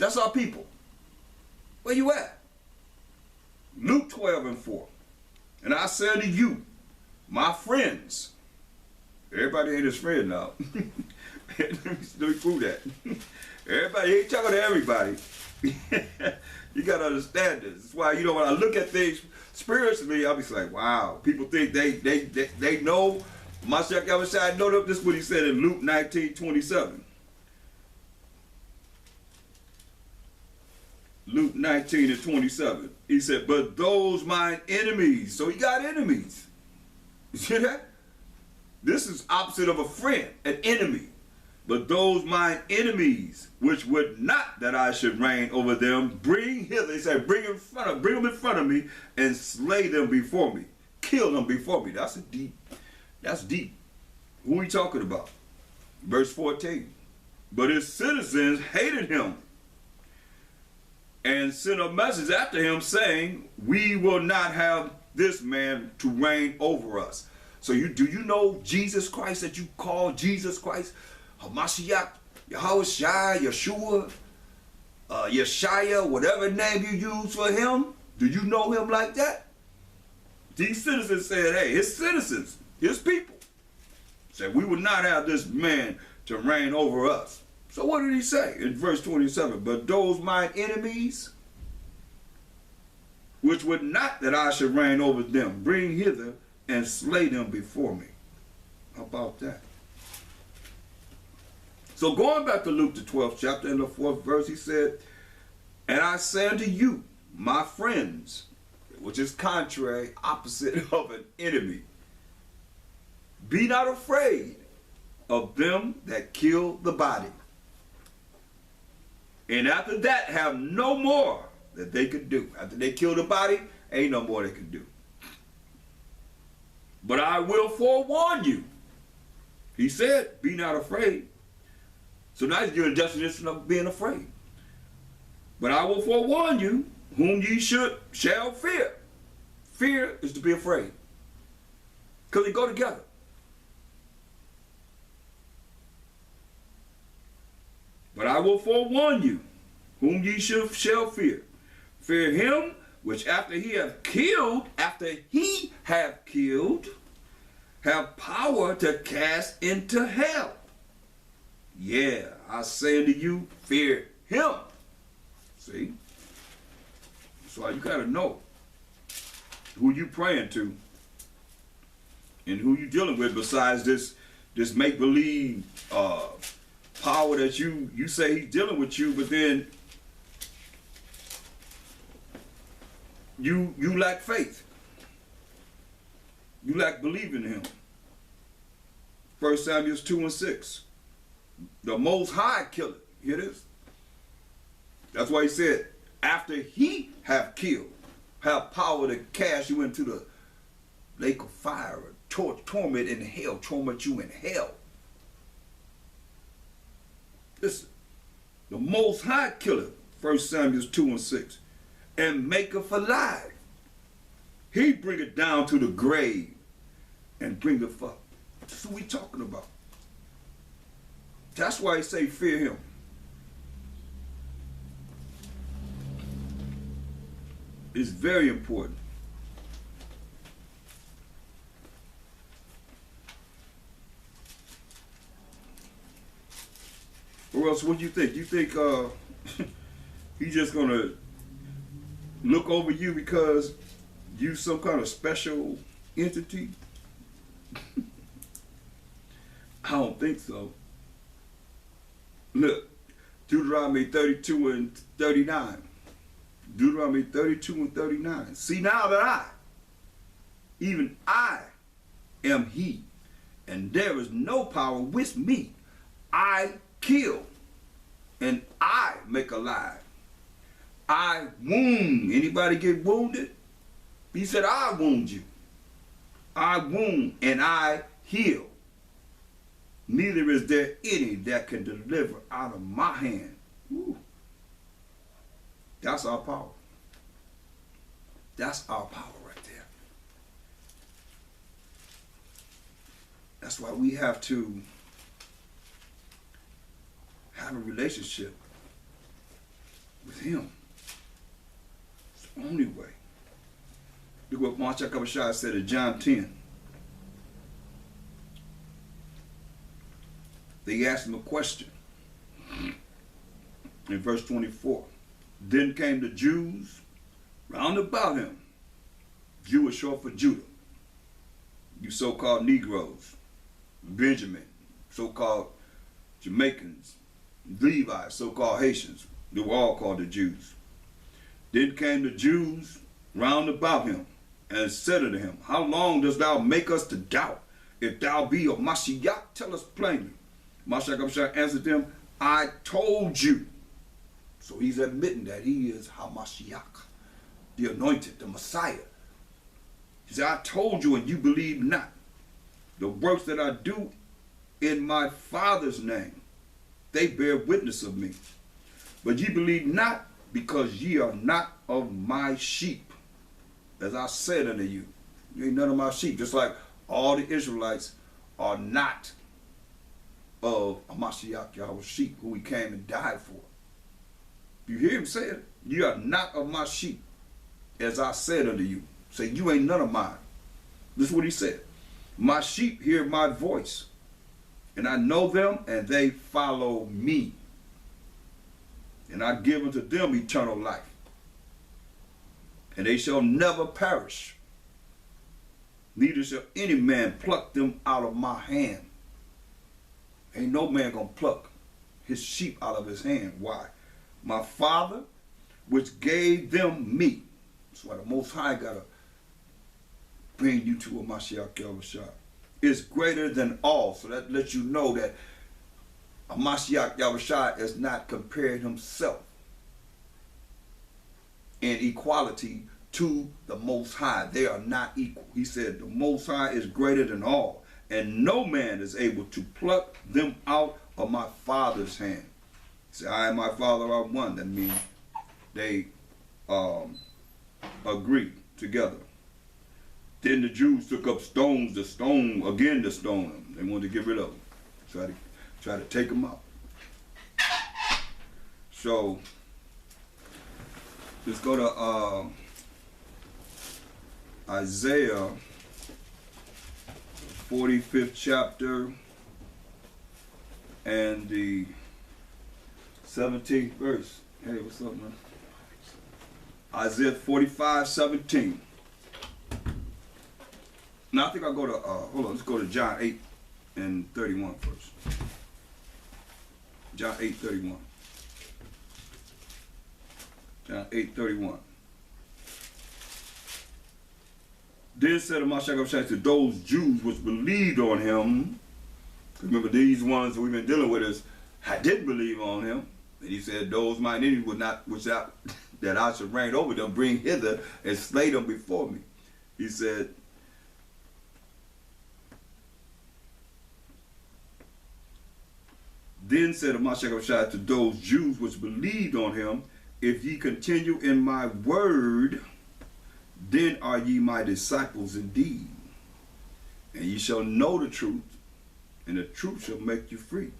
That's our people. Where you at? Luke 12:4. And I say unto you, my friends. Everybody ain't his friend now. Let me prove that. Everybody ain't talking to everybody. You gotta understand this. That's why, when I look at things spiritually, I'll be like, wow. People think they know. Mashiach Yahushua, know that this is what he said in Luke 19:27. Luke 19:27. He said, but those mine enemies. So he got enemies. You see that? This is opposite of a friend, an enemy. But those mine enemies, which would not that I should reign over them, bring hither. He said, bring them in front of me and slay them before me. Kill them before me. That's deep. Who are we talking about? Verse 14. But his citizens hated him and sent a message after him saying, we will not have this man to reign over us. So do you know Jesus Christ that you call Jesus Christ? Hamashiach, Yahushua, Yeshua, Yeshaya, whatever name you use for him. Do you know him like that? These citizens said, hey, his citizens, his people, said we would not have this man to reign over us. So what did he say in verse 27? But those mine enemies, which would not that I should reign over them, bring hither and slay them before me. How about that? So going back to Luke the 12th chapter in the 4th verse, he said, and I say unto you, my friends, which is contrary, opposite of an enemy, be not afraid of them that kill the body. And after that, have no more that they could do. After they kill the body, ain't no more they can do. But I will forewarn you. He said, be not afraid. So now he's giving a definition of being afraid. But I will forewarn you, whom ye shall fear. Fear is to be afraid. Because they go together. But I will forewarn you, whom ye shall fear. Fear him which after he have killed, have power to cast into hell. Yeah, I say unto you, fear him. See? So you gotta know who you praying to and who you dealing with besides this make-believe power that you say he's dealing with you, but then you lack faith. You lack believing in him. 1 Samuel 2:6. The Most High killed it. Hear this? That's why he said, after he have killed, have power to cast you into the lake of fire, or torment in hell, torment you in hell. Listen, the Most High killeth, 1 Samuel 2:6, and maketh alive. He bringeth down to the grave and bringeth up. That's what we talking about. That's why he say fear him. It's very important. Or else, what do you think? You think he's just gonna look over you because you some kind of special entity? I don't think so. Look, Deuteronomy 32:39. Deuteronomy 32:39. See now that even I am he, and there is no power with me. I kill, and I make alive. I wound. Anybody get wounded? He said, I wound you. I wound, and I heal. Neither is there any that can deliver out of my hand. Woo. That's our power. That's our power right there. That's why we have to have a relationship him. It's the only way. Look what Mashiach Yahushua said in John 10. They asked him a question. In verse 24. Then came the Jews round about him. Jew is short for Judah. You so-called Negroes, Benjamin, so-called Jamaicans, Levites, so-called Haitians. They were all called the Jews. Then came the Jews round about him and said unto him, How long dost thou make us to doubt? If thou be of Mashiach, tell us plainly. Mashiach answered them, I told you. So he's admitting that he is HaMashiach, the anointed, the Messiah. He said, I told you and you believe not. The works that I do in my Father's name, they bear witness of me. But ye believe not, because ye are not of my sheep. As I said unto you, you ain't none of my sheep. Just like all the Israelites are not of HaMashiach, Yahweh's sheep, who he came and died for. You hear him say it? You are not of my sheep, as I said unto you. Say, you ain't none of mine. This is what he said. My sheep hear my voice, and I know them, and they follow me. And I give unto them eternal life, and they shall never perish. Neither shall any man pluck them out of my hand. Ain't no man gonna pluck his sheep out of his hand. Why? My Father, which gave them me. That's why the Most High gotta bring you to a Mashiach Yahushua. Is greater than all. So that lets you know that a Mashiach Yahushua is not comparing himself in equality to the Most High. They are not equal. He said the Most High is greater than all, and no man is able to pluck them out of my Father's hand. He said, I and my Father are one. That means they agree together. Then the Jews took up stones to stone him. They wanted to get rid of him. Try to take him out. So let's go to Isaiah 45th chapter and the 17th verse. Hey, what's up, man? Isaiah 45:17. Now I think I'll go to, hold on, let's go to John 8 and 31 first. John 8:31. John 8:31. Then said Mashiach to those Jews which believed on him, remember these ones that we've been dealing with is, I didn't believe on him. And he said, those mine enemies would not, that I should reign over them, bring hither and slay them before me. He said, then said Mashiach to those Jews which believed on him, if ye continue in my word, then are ye my disciples indeed. And ye shall know the truth, and the truth shall make you free.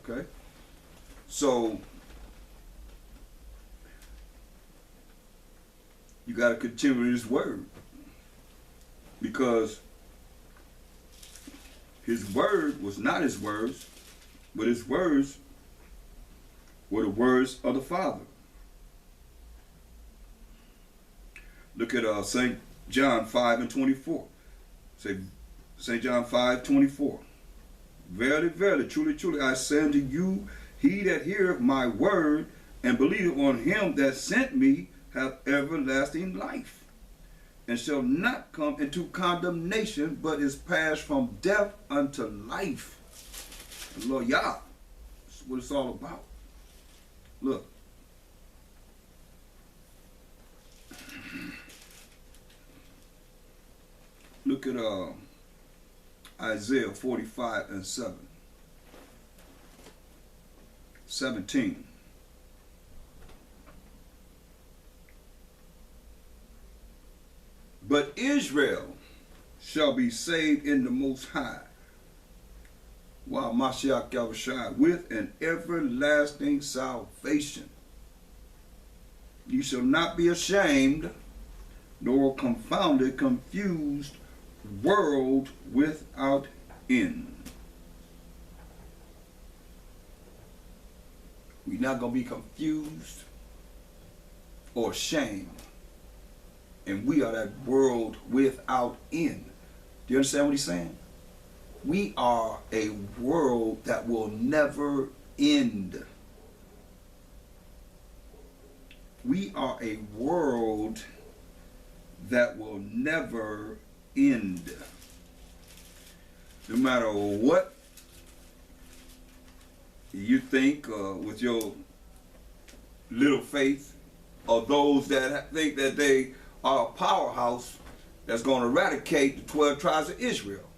Okay? So, you got to continue in his word. Because his word was not his words, but his words were the words of the Father. Look at St. John 5:24. Say St. John 5:24. Verily, verily, truly, truly, I say unto you, he that heareth my word and believeth on him that sent me hath everlasting life, and shall not come into condemnation, but is passed from death unto life. Lord Yah, that's what it's all about. Look. Look at Isaiah 45:7. 17. But Israel shall be saved in the Most High, while Mashiach Yahushua with an everlasting salvation. You shall not be ashamed, nor confounded, confused, world without end. We're not going to be confused or ashamed. And we are that world without end. Do you understand what he's saying? We are a world that will never end. We are a world that will never end. No matter what you think with your little faith, or those that think that they are a powerhouse that's going to eradicate the 12 tribes of Israel.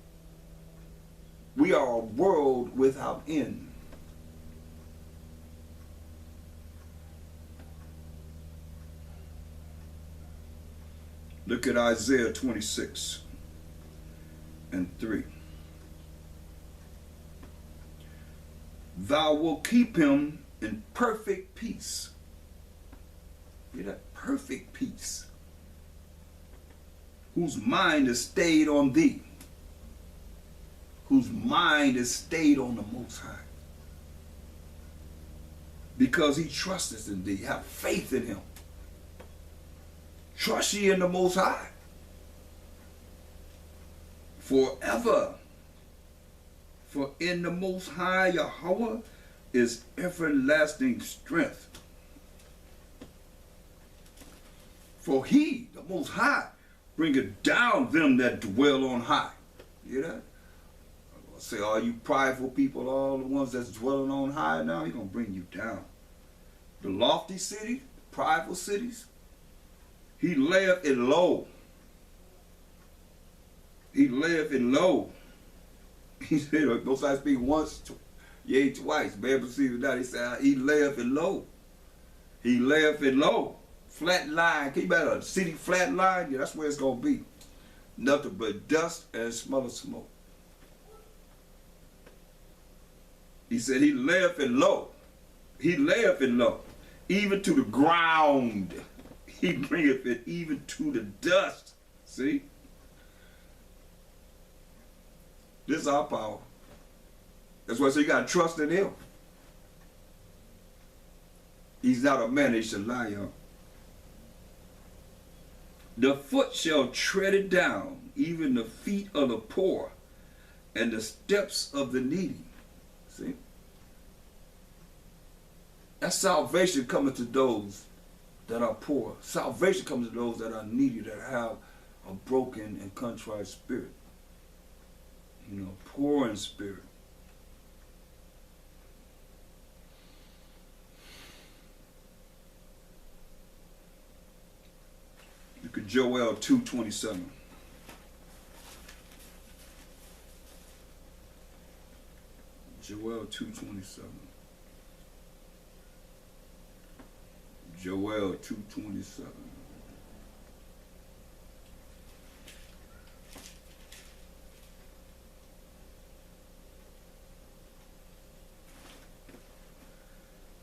We are a world without end. Look at Isaiah 26 and 3. Thou wilt keep him in perfect peace. Get that perfect peace. Whose mind is stayed on thee. Whose mind is stayed on the Most High. Because he trusteth in thee. Have faith in him. Trust ye in the Most High. Forever. For in the Most High Yahweh is everlasting strength. For he, the Most High, bringeth down them that dwell on high. You hear that? I say, all you prideful people, all the ones that's dwelling on high now, he's going to bring you down. The lofty city, the prideful cities, he layeth it low. He layeth it low. He said, no such speak once, yea, twice. Man perceived that. He said, he layeth it low. He layeth it low. Flat line. Can you imagine a city flat line? Yeah, that's where it's going to be. Nothing but dust and smell of smoke. He said, he layeth it low. He layeth it low. Even to the ground. He bringeth it even to the dust. See? This is our power. That's why I say you got to trust in him. He's not a man that he should lie on. The foot shall tread it down, even the feet of the poor, and the steps of the needy. See? That's salvation coming to those that are poor. Salvation comes to those that are needy, that have a broken and contrite spirit. You know, poor in spirit. Look at Joel 2:27. Joel 2:27. Joel 2:27.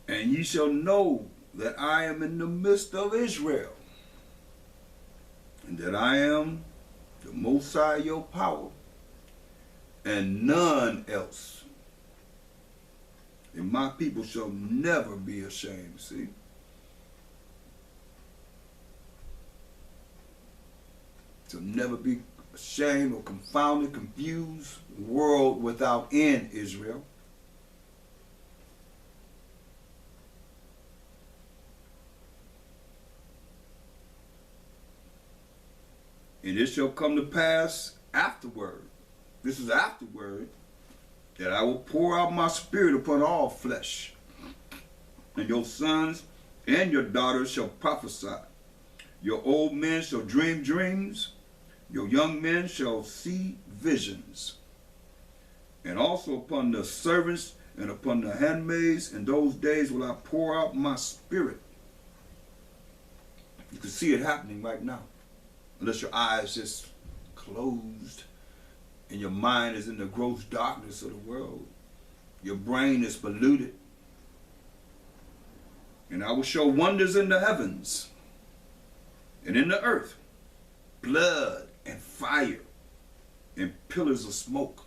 And ye shall know that I am in the midst of Israel, and that I am the Most High your power, and none else. And my people shall never be ashamed. See? Shall never be ashamed or confounded, confused, world without end, Israel. And it shall come to pass afterward, this is afterward, that I will pour out my spirit upon all flesh. And your sons and your daughters shall prophesy. Your old men shall dream dreams. Your young men shall see visions. And also upon the servants and upon the handmaids in those days will I pour out my spirit. You can see it happening right now. Unless your eyes just closed and your mind is in the gross darkness of the world. Your brain is polluted. And I will show wonders in the heavens and in the earth, blood and fire and pillars of smoke.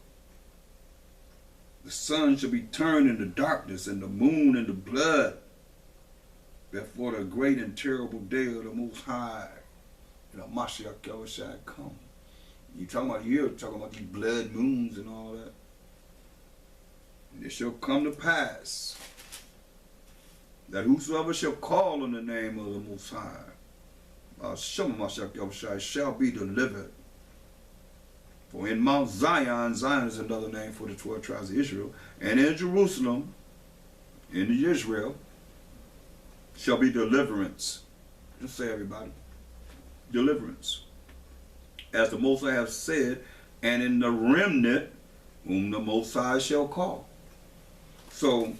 The sun shall be turned into darkness and the moon into blood. Therefore the great and terrible day of the Most High, Mashiach Yahushua come. You're talking about these blood moons and all that. And it shall come to pass that whosoever shall call on the name of the Most High, shall be delivered. For in Mount Zion, Zion is another name for the 12 tribes of Israel, and in Jerusalem, in Israel, shall be deliverance. Just say, everybody, deliverance. As the Most High have said, and in the remnant whom the Most High shall call. So,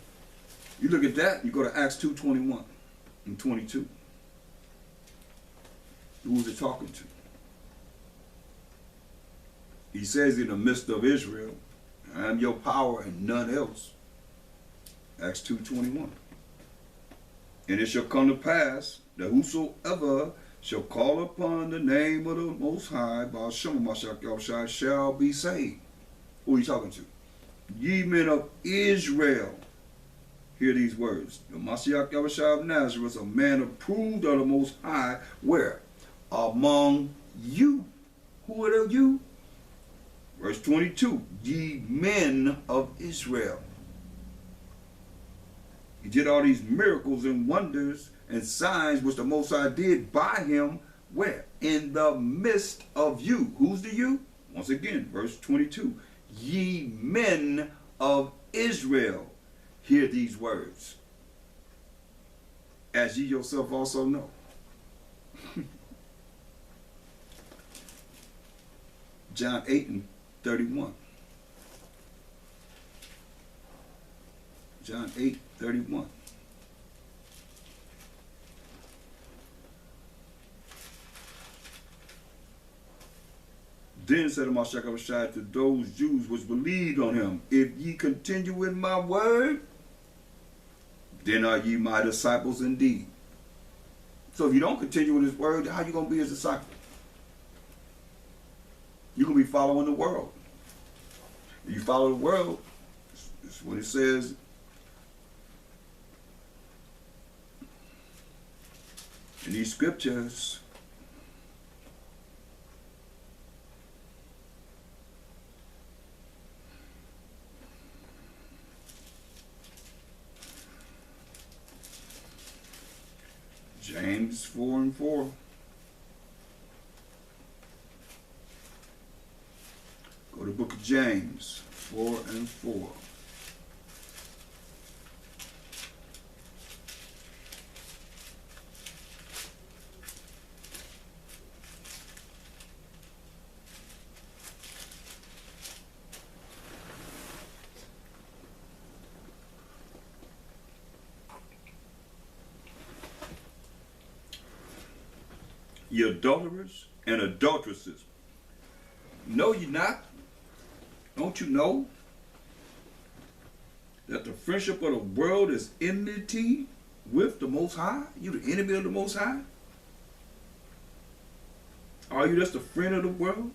you look at that, you go to Acts 2:21 and 22. Who is it talking to? He says, in the midst of Israel, I am your power and none else. Acts 2:21. And it shall come to pass that whosoever shall call upon the name of the Most High, Baal Shem Mashiach Yahushua, shall be saved. Who are you talking to? Ye men of Israel, hear these words. The Mashiach Yahushua of Nazareth, a man approved of the Most High, where? Among you. Who are you? Verse 22, ye men of Israel. He did all these miracles and wonders and signs which the Most High did by him, where? In the midst of you. Who's the you? Once again, verse 22, ye men of Israel, hear these words, as ye yourself also know. John 8:31. John 8:31. Then said Mashiach Yahushua to those Jews which believed on him, if ye continue in my word, then are ye my disciples indeed. So if you don't continue in his word, how are you going to be his disciple? You're going to be following the world. If you follow the world, it's what it says in these scriptures. James 4:4. Go to the book of James 4:4. Ye adulterers and adulteresses, know ye not? Don't you know that the friendship of the world is enmity with the Most High? You the enemy of the Most High? Are you just a friend of the world?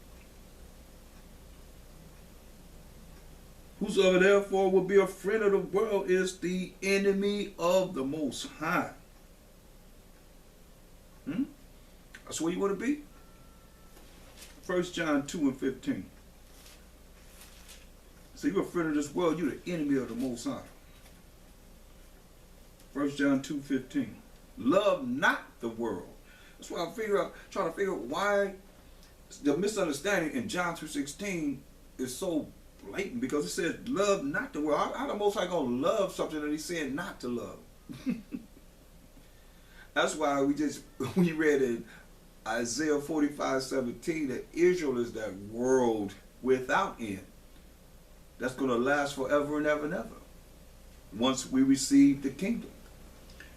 Whosoever therefore will be a friend of the world is the enemy of the Most High. That's where you want to be. 1 John 2:15. So you're a friend of this world, you're the enemy of the Most High. 1 John 2:15. Love not the world. That's why I'm trying to figure out why the misunderstanding in John 2:16 is so blatant, because it says love not the world. How the Most High gonna love something that he said not to love? That's why we read in Isaiah 45:17 that Israel is that world without end. That's going to last forever and ever and ever once we receive the kingdom.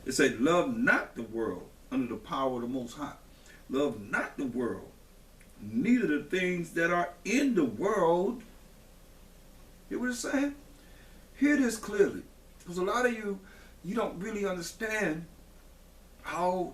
It said, love not the world under the power of the Most High. Love not the world, neither the things that are in the world. Hear what it's saying? Hear this clearly. Because a lot of you don't really understand how